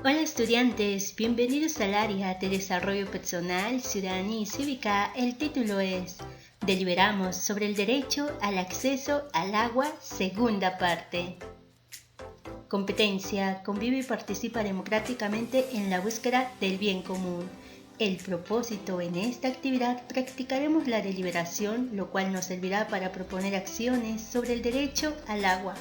Hola estudiantes, bienvenidos al área de Desarrollo Personal, Ciudadanía y Cívica. El título es Deliberamos sobre el derecho al acceso al agua, segunda parte. Competencia, convive y participa democráticamente en la búsqueda del bien común. El propósito: en esta actividad practicaremos la deliberación, lo cual nos servirá para proponer acciones sobre el derecho al agua.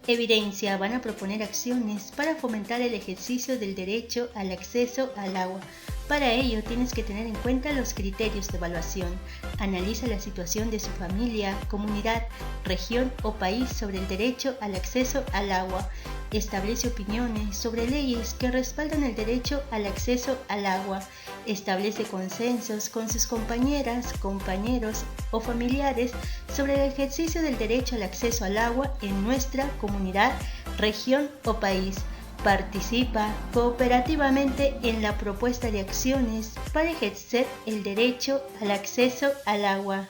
Evidencia: van a proponer acciones para fomentar el ejercicio del derecho al acceso al agua. Para ello tienes que tener en cuenta los criterios de evaluación. Analiza la situación de su familia, comunidad, región o país sobre el derecho al acceso al agua. Establece opiniones sobre leyes que respaldan el derecho al acceso al agua. Establece consensos con sus compañeras, compañeros o familiares sobre el ejercicio del derecho al acceso al agua en nuestra comunidad, región o país. Participa cooperativamente en la propuesta de acciones para ejercer el derecho al acceso al agua.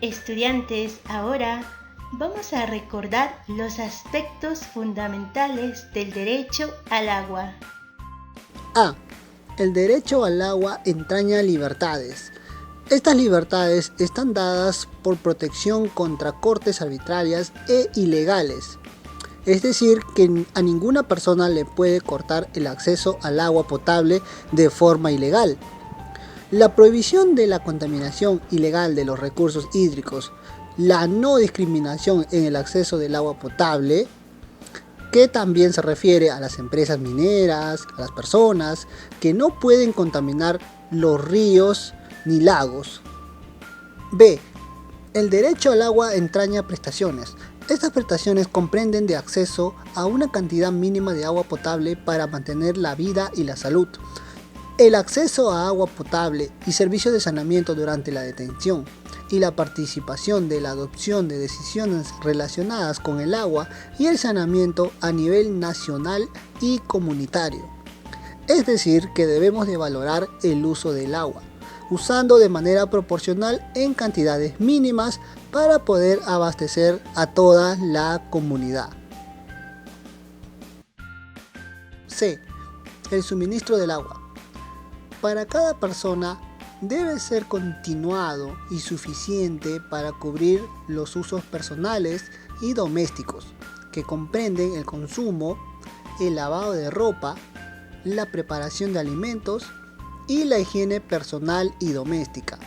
Estudiantes, ahora vamos a recordar los aspectos fundamentales del derecho al agua. A. El derecho al agua entraña libertades. Estas libertades están dadas por protección contra cortes arbitrarias e ilegales. Es decir, que a ninguna persona le puede cortar el acceso al agua potable de forma ilegal. La prohibición de la contaminación ilegal de los recursos hídricos, la no discriminación en el acceso del agua potable, que también se refiere a las empresas mineras, a las personas que no pueden contaminar los ríos ni lagos. B. El derecho al agua entraña prestaciones. Estas prestaciones comprenden de acceso a una cantidad mínima de agua potable para mantener la vida y la salud, el acceso a agua potable y servicios de saneamiento durante la detención, y la participación de la adopción de decisiones relacionadas con el agua y el saneamiento a nivel nacional y comunitario. Es decir, que debemos de valorar el uso del agua, usando de manera proporcional en cantidades mínimas para poder abastecer a toda la comunidad. C. El suministro del agua. Para cada persona debe ser continuado y suficiente para cubrir los usos personales y domésticos, que comprenden el consumo, el lavado de ropa, la preparación de alimentos y la higiene personal y doméstica.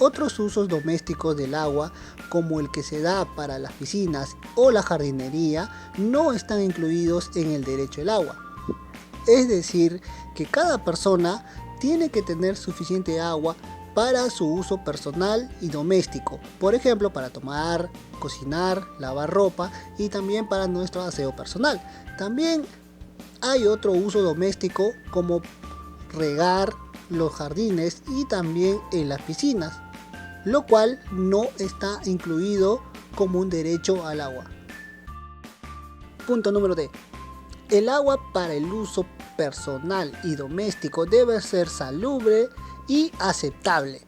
Otros usos domésticos del agua, como el que se da para las piscinas o la jardinería, no están incluidos en el derecho al agua. Es decir, que cada persona tiene que tener suficiente agua para su uso personal y doméstico, por ejemplo para tomar, cocinar, lavar ropa y también para nuestro aseo personal. También hay otro uso doméstico como regar los jardines y también en las piscinas, lo cual no está incluido como un derecho al agua. Punto número D. El agua para el uso personal y doméstico debe ser salubre y aceptable.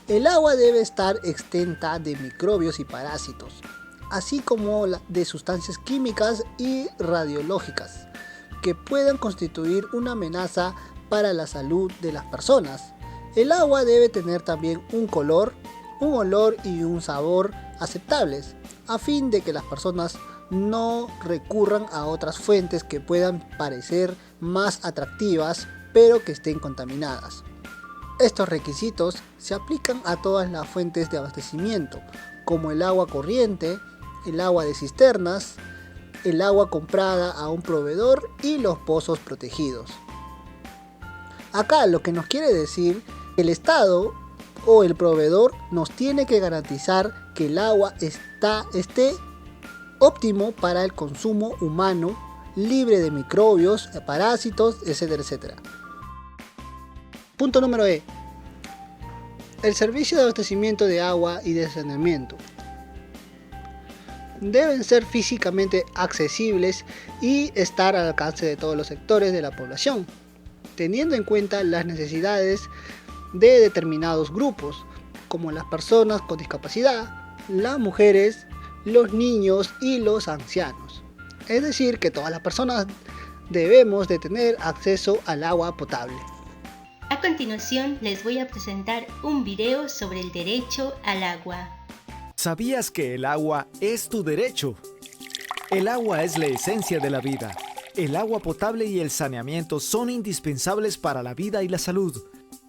El agua debe estar exenta de microbios y parásitos, así como de sustancias químicas y radiológicas que puedan constituir una amenaza para la salud de las personas. El agua debe tener también un color, un olor y un sabor aceptables, a fin de que las personas no recurran a otras fuentes que puedan parecer más atractivas, pero que estén contaminadas. Estos requisitos se aplican a todas las fuentes de abastecimiento, como el agua corriente, el agua de cisternas, el agua comprada a un proveedor y los pozos protegidos. Acá lo que nos quiere decir que el Estado o el proveedor nos tiene que garantizar que el agua esté óptimo para el consumo humano, libre de microbios, parásitos, etcétera, etcétera. Punto número E. El servicio de abastecimiento de agua y de saneamiento deben ser físicamente accesibles y estar al alcance de todos los sectores de la población, teniendo en cuenta las necesidades de determinados grupos, como las personas con discapacidad, las mujeres, los niños y los ancianos. Es decir, que todas las personas debemos de tener acceso al agua potable. A continuación les voy a presentar un video sobre el derecho al agua. ¿Sabías que el agua es tu derecho? El agua es la esencia de la vida. El agua potable y el saneamiento son indispensables para la vida y la salud,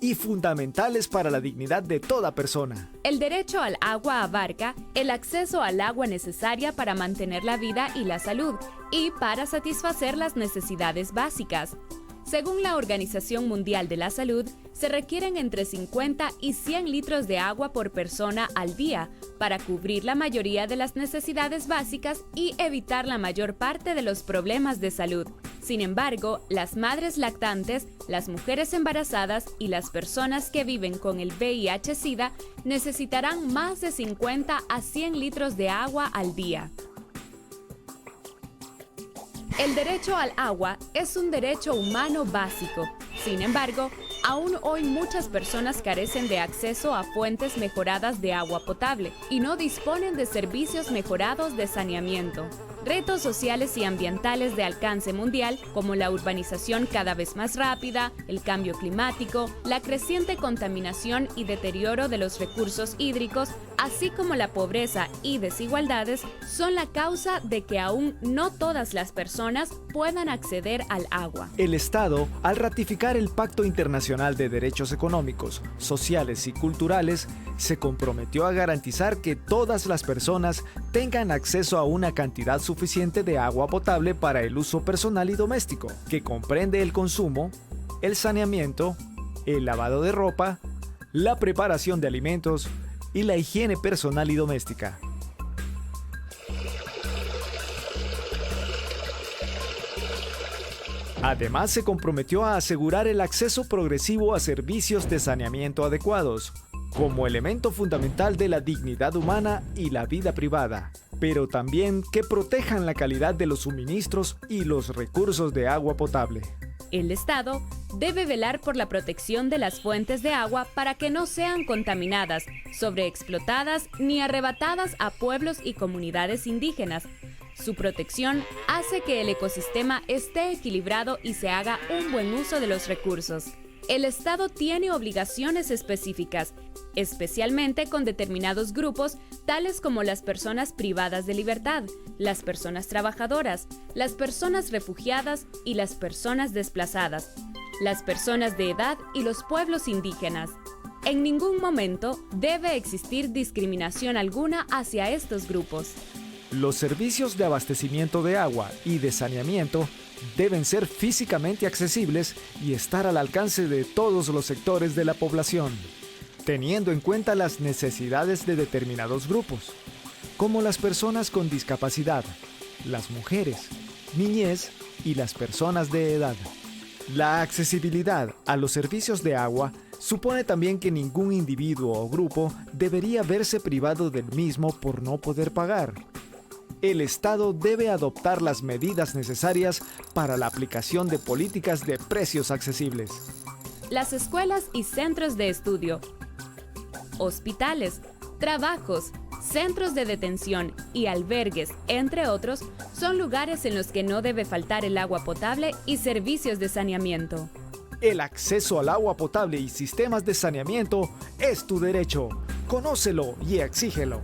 y fundamentales para la dignidad de toda persona. El derecho al agua abarca el acceso al agua necesaria para mantener la vida y la salud, y para satisfacer las necesidades básicas. Según la Organización Mundial de la Salud, se requieren entre 50 y 100 litros de agua por persona al día para cubrir la mayoría de las necesidades básicas y evitar la mayor parte de los problemas de salud. Sin embargo, las madres lactantes, las mujeres embarazadas y las personas que viven con el VIH-Sida necesitarán más de 50 a 100 litros de agua al día. El derecho al agua es un derecho humano básico. Sin embargo, aún hoy muchas personas carecen de acceso a fuentes mejoradas de agua potable y no disponen de servicios mejorados de saneamiento. Retos sociales y ambientales de alcance mundial, como la urbanización cada vez más rápida, el cambio climático, la creciente contaminación y deterioro de los recursos hídricos, así como la pobreza y desigualdades, son la causa de que aún no todas las personas puedan acceder al agua. El Estado, al ratificar el Pacto Internacional de Derechos Económicos, Sociales y Culturales, se comprometió a garantizar que todas las personas tengan acceso a una cantidad suficiente de agua potable para el uso personal y doméstico, que comprende el consumo, el saneamiento, el lavado de ropa, la preparación de alimentos y la higiene personal y doméstica. Además, se comprometió a asegurar el acceso progresivo a servicios de saneamiento adecuados, como elemento fundamental de la dignidad humana y la vida privada, pero también que protejan la calidad de los suministros y los recursos de agua potable. El Estado debe velar por la protección de las fuentes de agua para que no sean contaminadas, sobreexplotadas ni arrebatadas a pueblos y comunidades indígenas. Su protección hace que el ecosistema esté equilibrado y se haga un buen uso de los recursos. El Estado tiene obligaciones específicas, especialmente con determinados grupos, tales como las personas privadas de libertad, las personas trabajadoras, las personas refugiadas y las personas desplazadas, las personas de edad y los pueblos indígenas. En ningún momento debe existir discriminación alguna hacia estos grupos. Los servicios de abastecimiento de agua y de saneamiento deben ser físicamente accesibles y estar al alcance de todos los sectores de la población, teniendo en cuenta las necesidades de determinados grupos, como las personas con discapacidad, las mujeres, niñez y las personas de edad. La accesibilidad a los servicios de agua supone también que ningún individuo o grupo debería verse privado del mismo por no poder pagar. El Estado debe adoptar las medidas necesarias para la aplicación de políticas de precios accesibles. Las escuelas y centros de estudio, hospitales, trabajos, centros de detención y albergues, entre otros, son lugares en los que no debe faltar el agua potable y servicios de saneamiento. El acceso al agua potable y sistemas de saneamiento es tu derecho. Conócelo y exígelo.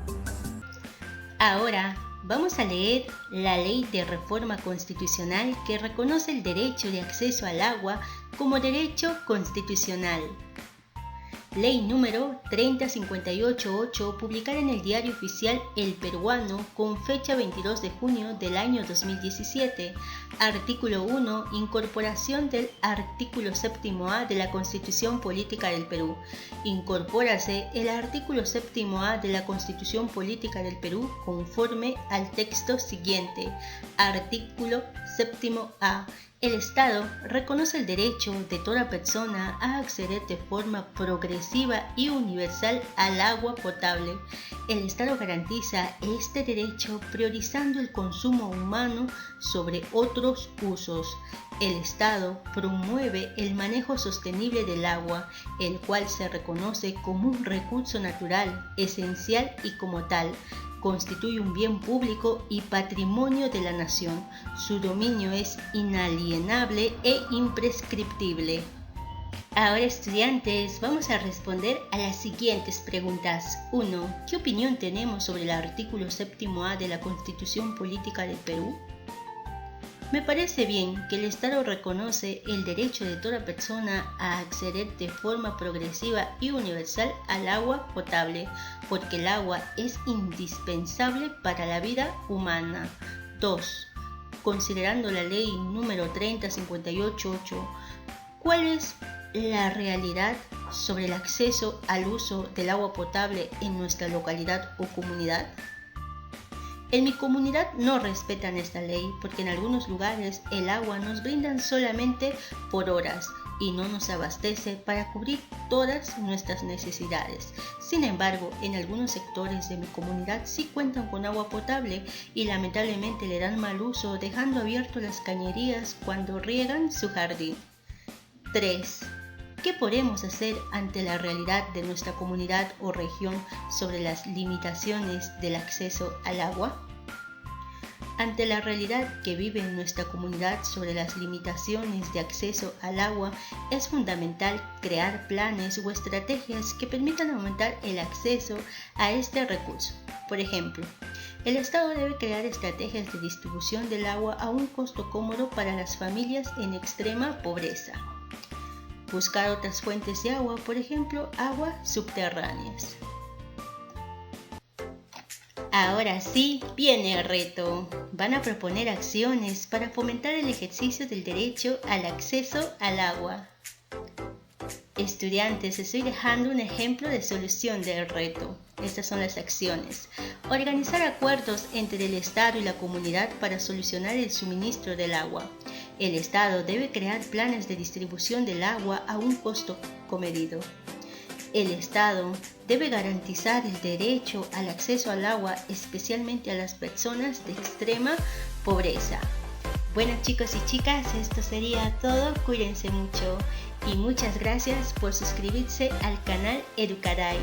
Ahora vamos a leer la Ley de Reforma Constitucional que reconoce el derecho de acceso al agua como derecho constitucional. Ley número 30588, publicada en el Diario Oficial El Peruano con fecha 22 de junio del año 2017. Artículo 1. Incorporación del artículo 7A de la Constitución Política del Perú. Incorpórase el artículo 7A de la Constitución Política del Perú conforme al texto siguiente. Artículo 7A. El Estado reconoce el derecho de toda persona a acceder de forma progresiva y universal al agua potable. El Estado garantiza este derecho priorizando el consumo humano sobre otros usos. El Estado promueve el manejo sostenible del agua, el cual se reconoce como un recurso natural, esencial y como tal, constituye un bien público y patrimonio de la nación. Su dominio es inalienable e imprescriptible. Ahora, estudiantes, vamos a responder a las siguientes preguntas. 1. ¿Qué opinión tenemos sobre el artículo 7A de la Constitución Política del Perú? Me parece bien que el Estado reconoce el derecho de toda persona a acceder de forma progresiva y universal al agua potable, porque el agua es indispensable para la vida humana. 2. Considerando la ley número 3058.8, ¿cuál es la realidad sobre el acceso al uso del agua potable en nuestra localidad o comunidad? En mi comunidad no respetan esta ley porque en algunos lugares el agua nos brindan solamente por horas y no nos abastece para cubrir todas nuestras necesidades. Sin embargo, en algunos sectores de mi comunidad sí cuentan con agua potable y lamentablemente le dan mal uso dejando abiertas las cañerías cuando riegan su jardín. 3. ¿Qué podemos hacer ante la realidad de nuestra comunidad o región sobre las limitaciones del acceso al agua? Ante la realidad que vive nuestra comunidad sobre las limitaciones de acceso al agua, es fundamental crear planes o estrategias que permitan aumentar el acceso a este recurso. Por ejemplo, el Estado debe crear estrategias de distribución del agua a un costo cómodo para las familias en extrema pobreza. Buscar otras fuentes de agua, por ejemplo, aguas subterráneas. Ahora sí, viene el reto. Van a proponer acciones para fomentar el ejercicio del derecho al acceso al agua. Estudiantes, estoy dejando un ejemplo de solución del reto. Estas son las acciones. Organizar acuerdos entre el Estado y la comunidad para solucionar el suministro del agua. El Estado debe crear planes de distribución del agua a un costo comedido. El Estado debe garantizar el derecho al acceso al agua, especialmente a las personas de extrema pobreza. Bueno, chicos y chicas, esto sería todo. Cuídense mucho y muchas gracias por suscribirse al canal Educaray.